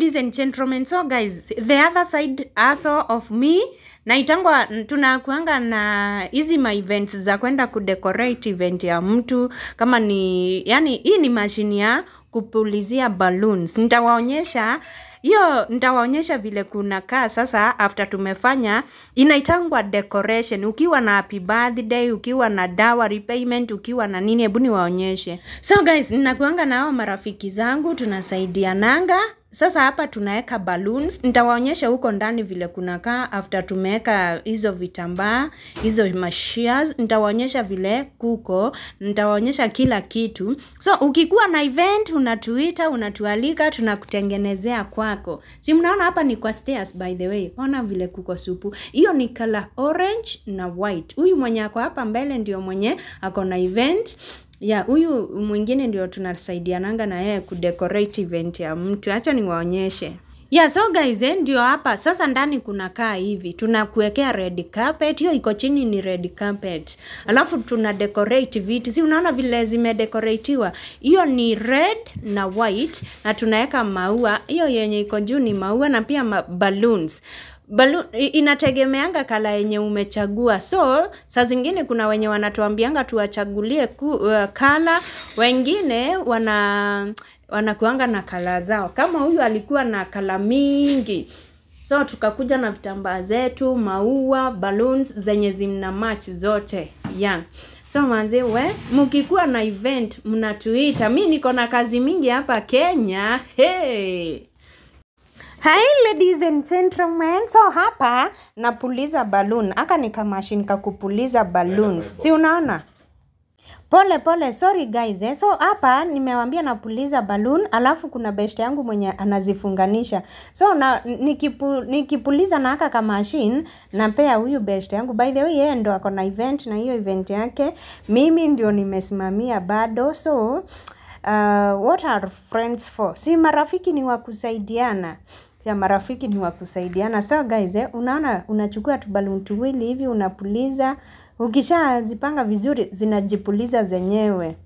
ladies and gentlemen, so guys, the other side also of me, naitangwa tunakuanga na hizi ma events za kwenda kudecorate event ya mtu, kama ni, yani hii ni mashine ya kupulizia balloons. Nitawaonyesha vile kunakaa sasa after tumefanya. Inaitangwa decoration. Ukiwa na happy birthday, ukiwa na dowry payment, ukiwa na nini, hebu niwaonyeshe. So guys, ninakuanga na hao marafiki zangu, tunasaidiananga. Sasa hapa tunaweka balloons. Nitawaonyesha huko ndani vile kunakaa after tumeweka hizo vitambaa, hizo mashears. Nitawaonyesha vile kuko, nitawaonyesha kila kitu. So ukikuwa na event, unatuita, unatualika, tunakutengenezea kwako. Si mnaona hapa ni kwa stairs by the way. Ona vile kuko supu. Hiyo ni color orange na white. Huyu mwenye ako hapa mbele ndio mwenye ako na event. Ya, huyu mwingine ndio tunasaidiananga na yeye kudecorate event ya mtu. Acha niwaonyeshe. So guys, ndio hapa. Sasa ndani kunakaa hivi. Tunakuwekea red carpet. Hiyo iko chini ni red carpet. Alafu tuna decorate viti. Si unaona vile zimedecoratiwa. Hiyo ni red na white na tunaweka maua. Hiyo yenye iko juu ni maua na pia balloons. Inategemeanga kala yenye umechagua. So saa zingine kuna wenye wanatuambianga tuwachagulie kala, wengine wanakuanga na kala zao. Kama huyu alikuwa na kala mingi, so tukakuja na vitambaa zetu, maua, balloons zenye zina match zote. So manze, mkikuwa na event mnatuita. Mimi niko na kazi mingi hapa Kenya. Hi ladies and gentlemen, so hapa napuliza balloon. Aka ni kamashini kakupuliza balloons. Si unaona? Pole, sorry guys. So hapa nimewambia napuliza balloon, alafu kuna best yangu mwenye anazifunganisha. So nikipuliza na aka kamashini, napea huyu best yangu. By the way, yeye ndo ako na event na hiyo event yake mimi ndio nimesimamia bado. So what are friends for? Si marafiki ni wakusaidiana. Marafiki ni wakusaidiana. So guys, unaona unachukua tu balloon tuwili hivi unapuliza. Ukisha zipanga vizuri zinajipuliza zenyewe.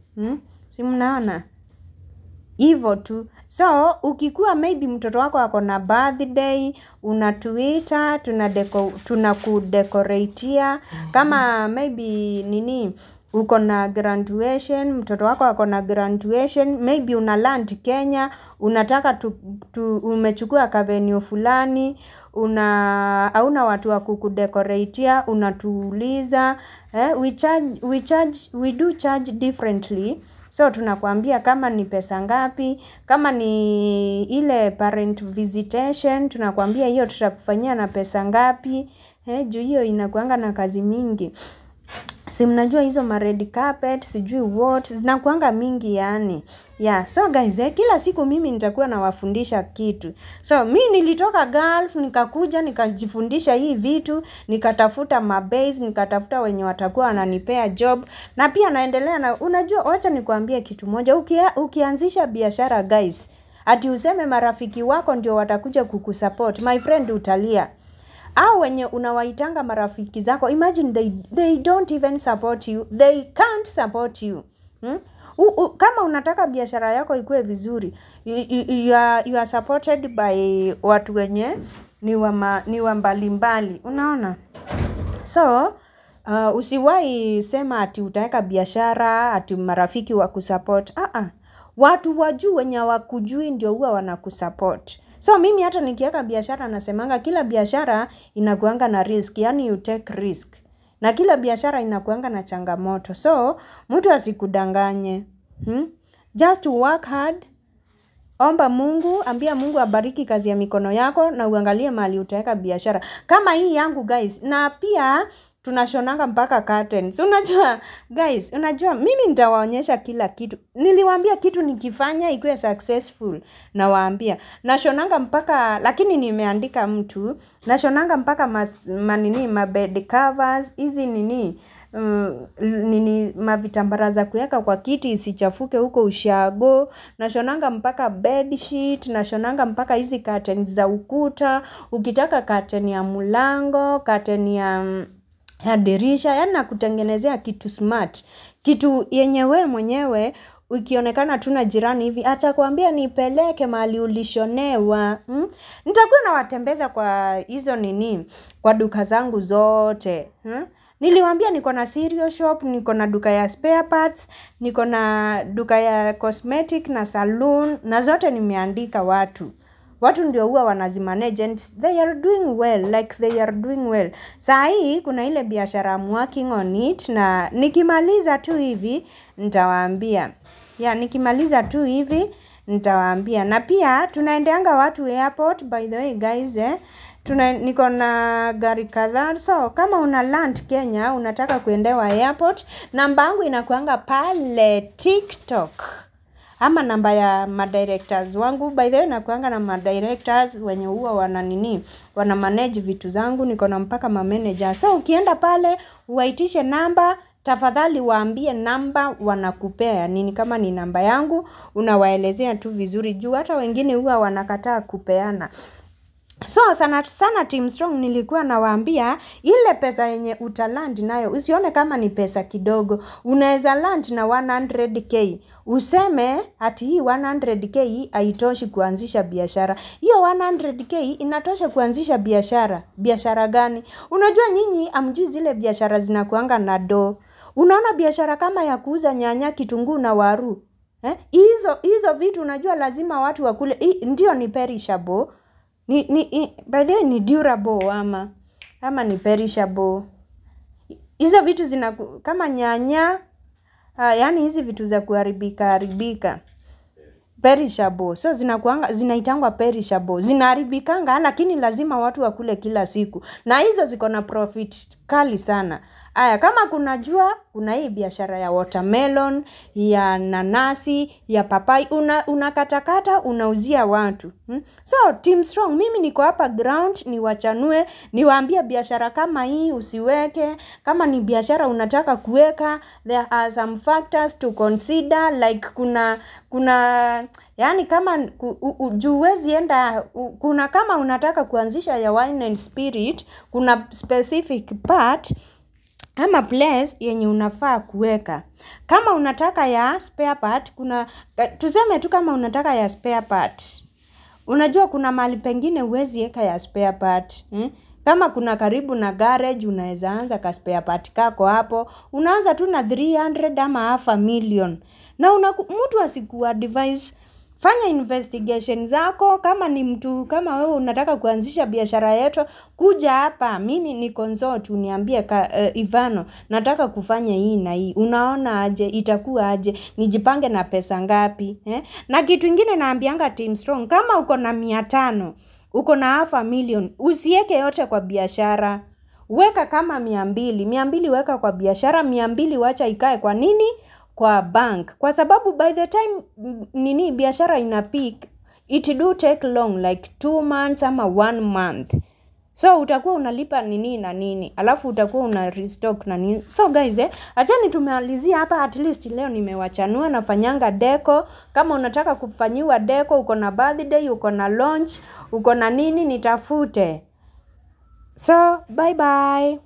Si mnaona? Hivyo tu. So ukikuwa maybe mtoto wako ako na birthday, unatuita, tunakudecoratea. Kama maybe nini, uko na graduation, mtoto wako ako na graduation, maybe una land Kenya, unataka umechukua kavenio fulani, hauna watu wa kukudecoratea, unatuuliza. We do charge differently. So tunakuambia kama ni pesa ngapi, kama ni ile parent visitation, tunakuambia hiyo tutakufanyia na pesa ngapi. Juu hiyo inakuanga na kazi mingi. Si mnajua hizo ma red carpet, sijui what, zinakuanga mingi yani. So guys, kila siku mimi nitakuwa nawafundisha kitu. So mimi nilitoka Gulf, nikakuja, nikajifundisha hii vitu, nikatafuta mabase, nikatafuta wenye watakuwa wananipea job. Na pia naendelea na, unajua, wacha nikuambie kitu moja. Ukianzisha biashara guys, ati useme marafiki wako ndio watakuja kukusupport, my friend, utalia. Au wenye unawaitanga marafiki zako, imagine they don't even support you. They can't support you. Kama unataka biashara yako ikue vizuri, you are supported by watu wenye ni wa mbalimbali. Unaona? So usiwahi sema ati utaweka biashara ati marafiki wa kusupport. Watu wajuu wenye wakujui ndio huwa wanakusupport. So mimi hata nikiweka biashara nasemanga kila biashara inakuanga na risk, yani you take risk. Na kila biashara inakuanga na changamoto. So mtu asikudanganye. Just work hard. Omba Mungu, ambia Mungu abariki kazi ya mikono yako na uangalie mahali utaweka biashara. Kama hii yangu guys, na pia tunashonanga mpaka curtains. Unajua guys, mimi nitawaonyesha kila kitu. Niliwaambia kitu nikifanya ikuwe successful, na waambia nashonanga mpaka, lakini nimeandika mtu, nashonanga mpaka bed covers, hizi mavitambara za kuweka kwa kiti isichafuke huko ushago. Nashonanga mpaka bed sheet, nashonanga mpaka hizi curtains za ukuta. Ukitaka curtain ya mlango, curtain ya dirisha, yani nakutengenezea kitu smart, kitu yenye wewe mwenyewe ukionekana tuna jirani hivi atakwambia nipeleke mahali ulishonewa. Nitakuwa nawatembeza kwa hizo nini, kwa duka zangu zote. Niliwaambia niko na cereal shop, niko na duka ya spare parts, niko na duka ya cosmetic na saloon, na zote nimeandika watu. Watu ndio huwa wanazimanage and they are doing well, like they are doing well. Saa hii kuna ile biashara I'm working on it, na nikimaliza tu hivi nitawaambia. Nikimaliza tu hivi nitawaambia. Na pia tunaendeanga watu airport, by the way guys, niko na gari kadhaa. So kama una land Kenya, unataka kuendewa airport, namba yangu inakuanga pale TikTok. Ama namba ya madirectors wangu, by the way nakuanga na madirectors wenye huwa wana manage vitu zangu, niko na mpaka manager. So ukienda pale uwaitishe namba, tafadhali waambie namba wanakupea nini. Kama ni namba yangu unawaelezea tu vizuri, juu hata wengine huwa wanakataa kupeana. So sana Team Strong nilikuwa nawaambia ile pesa yenye utaland nayo usione kama ni pesa kidogo. Unaweza land na 100k. Useme ati hii 100k haitoshi kuanzisha biashara. Hiyo 100k inatosha kuanzisha biashara. Biashara gani? Unajua nyinyi amjui zile biashara zinakuanga na do. Unaona biashara kama ya kuuza nyanya, kitunguu na waru. Hizo vitu unajua lazima watu wakule. Ndio ni perishable. By the way ni durable ama ni perishable. Hizo vitu kama nyanya, yani hizi vitu za kuharibika perishable. So zinaitangwa perishable. Zinaharibikanga lakini lazima watu wakule kila siku. Na hizo ziko na profit kali sana. Kama kunajua kuna hii biashara ya watermelon, ya nanasi, ya papai, unakatakata unauzia watu. So Team Strong mimi niko hapa ground niwachanue, niwaambie biashara kama hii usiweke. Kama ni biashara unataka kuweka, there are some factors to consider, like kuna yani kama juwezi enda kuna kama unataka kuanzisha ya wine and spirit, kuna specific part ama place yenye unafaa kuweka. Kama unataka ya spare part, tuseme tu kama unataka ya spare part. Unajua kuna mahali pengine huwezi weka ya spare part. Kama kuna karibu na garage unaweza anza ka spare part kako hapo. Unaanza tu na 300 ama 500,000. Na mtu asikuadvise. Fanya investigation zako. Kama ni mtu kama wewe unataka kuanzisha biashara yetu, kuja hapa mimi ni consult uniambie Ivano nataka kufanya hii na hii. Unaona aje, itakuwa aje, nijipange na pesa ngapi, Na kitu kingine naambianga Team Strong, kama uko na 500, uko na 500,000, usiweke yote kwa biashara. Weka kama 200 weka kwa biashara, 200 wacha ikae kwa nini? Kwa bank. Kwa sababu by the time biashara ina peak, it do take long, like 2 months ama 1 month. So utakuwa unalipa nini na nini, alafu utakuwa una restock na nini. So guys, achani tumalizia hapa. At least leo nimewachanua. Nafanyanga deco. Kama unataka kufanyiwa deco, uko na birthday, uko na launch, uko na nini, nitafute. So bye bye.